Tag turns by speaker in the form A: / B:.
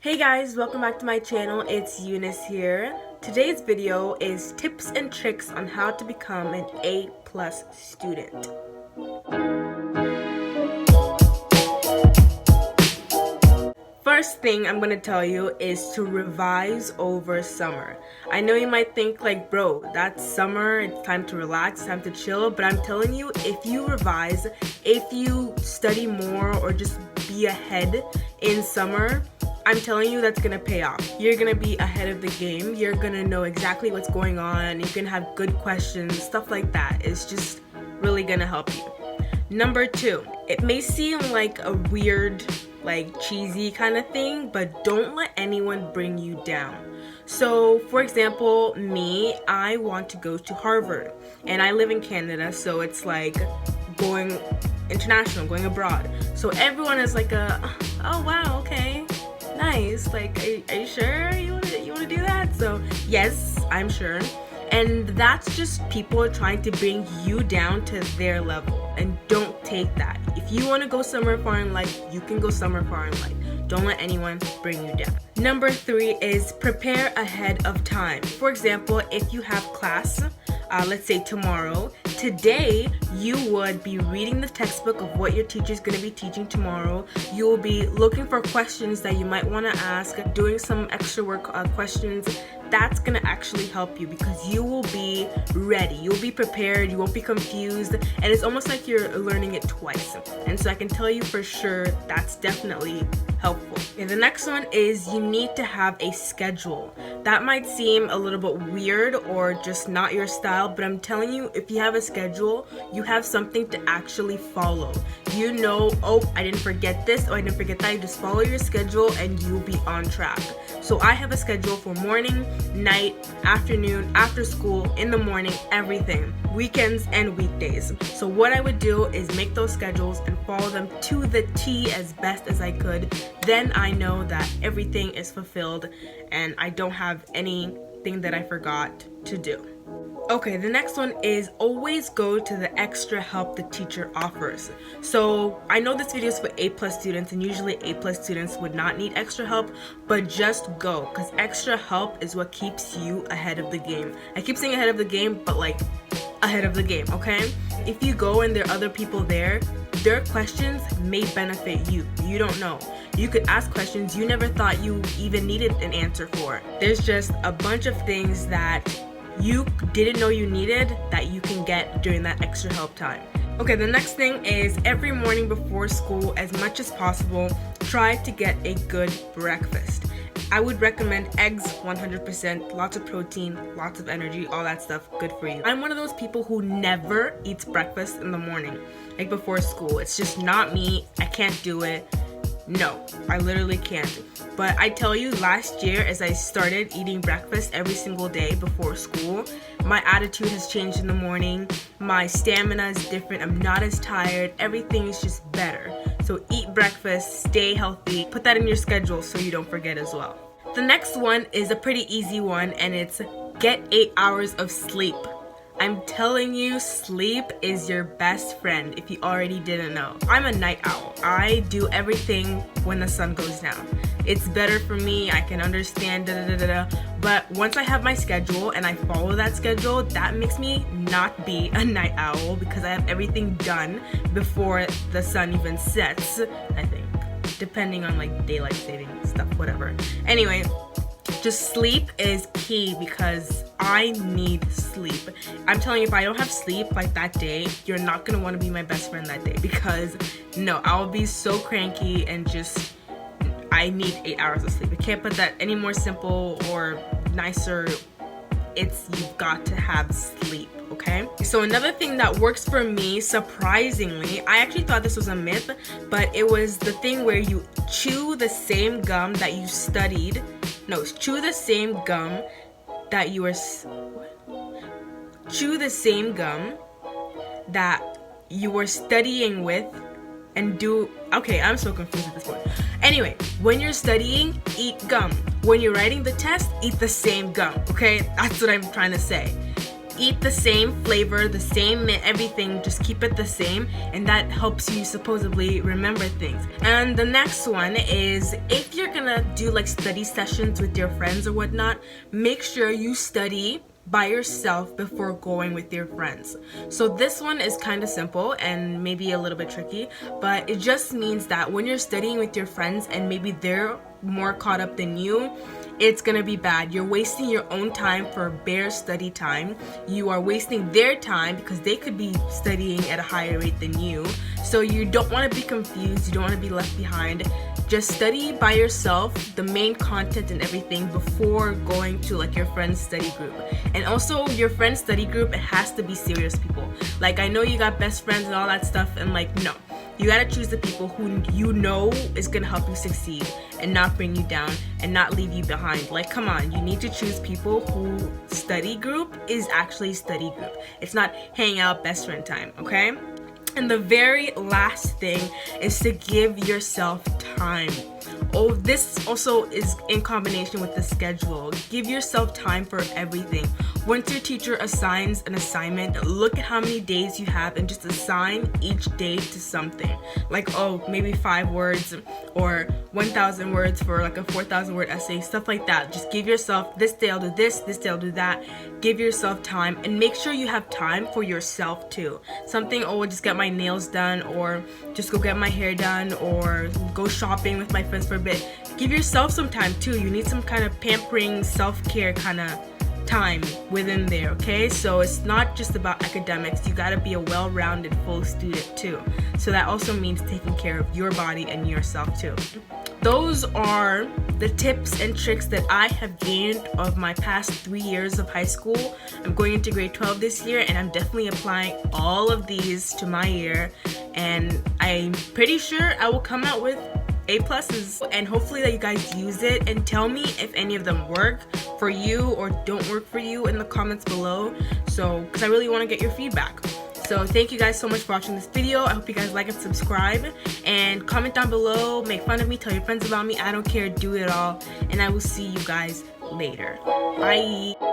A: Hey guys, welcome back to my channel. It's Eunice here. Today's video is tips and tricks on how to become an A+ student. First thing I'm gonna tell you is to revise over summer. I know you might think like, bro, that's summer, it's time to relax, time to chill, but I'm telling you, if you revise, if you study more or just be ahead in summer, I'm telling you that's gonna pay off. You're gonna be ahead of the game. You're gonna know exactly what's going on. You can have good questions, stuff like that. It's just really gonna help you. Number 2, it may seem like a weird, like cheesy kind of thing, but don't let anyone bring you down. So for example, me, I want to go to Harvard and I live in Canada, so it's like going international, going abroad. So everyone is like oh wow, okay, nice, like are you sure you want to do that? So yes, I'm sure. And that's just people trying to bring you down to their level, and don't take that. If you want to go somewhere far in life, you can go somewhere far in life. Don't let anyone bring you down. Number 3 is prepare ahead of time. For example, if you have class, let's say tomorrow, today you would be reading the textbook of what your teacher is going to be teaching tomorrow. You will be looking for questions that you might want to ask, doing some extra work questions. That's going to actually help you because you will be ready. You'll be prepared. You won't be confused. And it's almost like you're learning it twice. And so I can tell you for sure that's definitely helpful. Okay, the next one is you need to have a schedule. That might seem a little bit weird or just not your style, but I'm telling you, if you have a schedule, you have something to actually follow. You know, oh, I didn't forget this, oh, I didn't forget that. You just follow your schedule and you'll be on track. So I have a schedule for morning, night, afternoon, after school, in the morning, everything, weekends and weekdays. So what I would do is make those schedules and follow them to the T as best as I could. Then I know that everything is fulfilled and I don't have anything that I forgot to do. Okay, the next one is always go to the extra help the teacher offers. So I know this video is for A+ students, and usually A+ students would not need extra help, but just go, because extra help is what keeps you ahead of the game. I keep saying ahead of the game, but like ahead of the game, okay? If you go and there are other people there, their questions may benefit you. You don't know. You could ask questions you never thought you even needed an answer for. There's just a bunch of things that you didn't know you needed that you can get during that extra help time. Okay, the next thing is every morning before school, as much as possible, try to get a good breakfast. I would recommend eggs 100%, lots of protein, lots of energy, all that stuff, good for you. I'm one of those people who never eats breakfast in the morning, like before school. It's just not me, I can't do it. No, I literally can't. But I tell you, last year as I started eating breakfast every single day before school, my attitude has changed in the morning. My stamina is different. I'm not as tired. Everything is just better. So eat breakfast, stay healthy. Put that in your schedule so you don't forget as well. The next one is a pretty easy one, and it's get 8 hours of sleep. I'm telling you, sleep is your best friend if you already didn't know. I'm a night owl. I do everything when the sun goes down. It's better for me, I can understand, but once I have my schedule and I follow that schedule, that makes me not be a night owl because I have everything done before the sun even sets, I think, depending on like daylight saving stuff, whatever. Anyway, just sleep is key because I need sleep. I'm telling you, if I don't have sleep like that day, you're not gonna want to be my best friend that day because no, I'll be so cranky and just, I need 8 hours of sleep. I can't put that any more simple or nicer. It's, you've got to have sleep, okay? So another thing that works for me, surprisingly, I actually thought this was a myth, but it was the thing where you chew the same gum that you studied. No, chew the same gum that you were, chew the same gum that you were studying with and do, okay, I'm so confused at this point. Anyway, when you're studying, eat gum. When you're writing the test, eat the same gum, okay? That's what I'm trying to say. eat the same flavor, the same everything, just keep it the same, and that helps you supposedly remember things. And the next one is, if you're gonna do like study sessions with your friends or whatnot, make sure you study by yourself before going with your friends. So this one is kind of simple and maybe a little bit tricky, but it just means that when you're studying with your friends and maybe they're more caught up than you, it's gonna be bad. You're wasting your own time for bare study time. You are wasting their time because they could be studying at a higher rate than you. So you don't want to be confused, you don't want to be left behind. Just study by yourself the main content and everything before going to like your friend's study group. And also your friend's study group, it has to be serious people. Like, I know you got best friends and all that stuff, and like, no. You gotta choose the people who you know is gonna help you succeed and not bring you down and not leave you behind. Like, come on, you need to choose people who study group is actually study group. It's not hang out best friend time, okay? And the very last thing is to give yourself time. Oh, this also is in combination with the schedule. Give yourself time for everything. Once your teacher assigns an assignment, look at how many days you have and just assign each day to something. Like, oh, maybe 5 words or 1,000 words for like a 4,000 word essay, stuff like that. Just give yourself, this day I'll do this day I'll do that. Give yourself time and make sure you have time for yourself too. Something, oh, just get my nails done, or just go get my hair done, or go shopping with my friends for a bit. Give yourself some time too. You need some kind of pampering, self-care kind of time within there, okay? So it's not just about academics. You got to be a well-rounded full student too. So that also means taking care of your body and yourself too. Those are the tips and tricks that I have gained of my past 3 years of high school. I'm going into grade 12 this year, and I'm definitely applying all of these to my year, and I'm pretty sure I will come out with A+s, and hopefully that you guys use it and tell me if any of them work for you or don't work for you in the comments below. So, because I really want to get your feedback. So thank you guys so much for watching this video. I hope you guys like and subscribe, and comment down below, make fun of me, tell your friends about me, I don't care, do it all, and I will see you guys later. Bye.